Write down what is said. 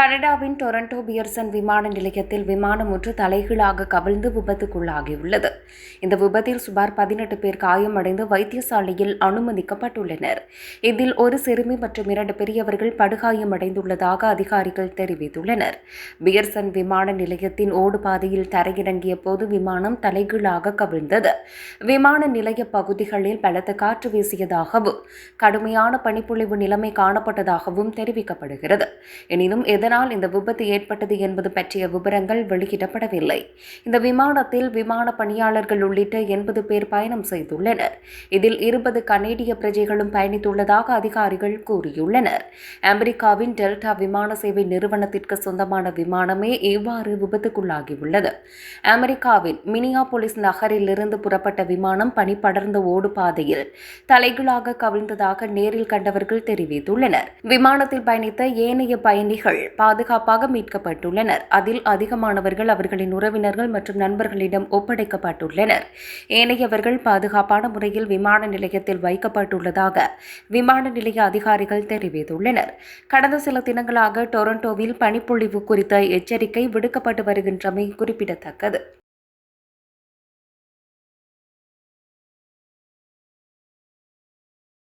கனடாவின் Toronto Pearson விமான நிலையத்தில் விமானம் ஒன்று தலைகீழாக கவிழ்ந்து விபத்துக்குள்ளாகியுள்ளது. இந்த விபத்தில் சுமார் 18 பேர் காயமடைந்து வைத்தியசாலையில் அனுமதிக்கப்பட்டுள்ளனர். இதில் ஒரு சிறுமி மற்றும் 2 பெரியவர்கள் படுகாயமடைந்துள்ளதாக அதிகாரிகள் தெரிவித்துள்ளனர். பியர்சன் விமான நிலையத்தின் ஓடுபாதையில் தரையிறங்கிய போது விமானம் தலைகீழாக கவிழ்ந்தது. விமான நிலைய பகுதிகளில் பலத்த காற்று வீசியதாகவும் கடுமையான பனிப்பொழிவு நிலைமை காணப்பட்டதாகவும் தெரிவிக்கப்படுகிறது. எனினும் எதனால் இந்த விபத்து ஏற்பட்டது என்பது பற்றிய விவரங்கள் வெளியிடப்படவில்லை. இந்த விமானத்தில் விமான பணியாளர்கள் உள்ளிட்ட 80 பேர் பயணம் செய்துள்ளனர். இதில் 20 கனேடிய பிரஜைகளும் பயணித்துள்ளதாக அதிகாரிகள் கூறியுள்ளனர். அமெரிக்காவின் டெல்டா விமான சேவை நிறுவனத்திற்கு சொந்தமான விமானமே இவ்வாறு விபத்துக்குள்ளாகியுள்ளது. அமெரிக்காவின் மினியாபோலிஸ் நகரிலிருந்து புறப்பட்ட விமானம் பனிப்படர்ந்த ஓடுபாதையில் தலைகீழாக கவிழ்ந்ததாக நேரில் கண்டவர்கள் தெரிவித்துள்ளனர். விமானத்தில் பயணித்த ஏனைய பயணிகள் பாதுகாப்பாக மீட்கப்பட்டுள்ளனர். அதில் அதிகமானவர்கள் அவர்களின் உறவினர்கள் மற்றும் நண்பர்களிடம் ஒப்படைக்கப்பட்டுள்ளனர். ஏனையவர்கள் பாதுகாப்பான முறையில் விமான நிலையத்தில் வைக்கப்பட்டுள்ளதாக விமான நிலைய அதிகாரிகள் தெரிவித்துள்ளனர். கடந்த சில தினங்களாக டொரண்டோவில் பனிப்பொழிவு குறித்த எச்சரிக்கை விடுக்கப்பட்டு வருகின்றமை குறிப்பிடத்தக்கது.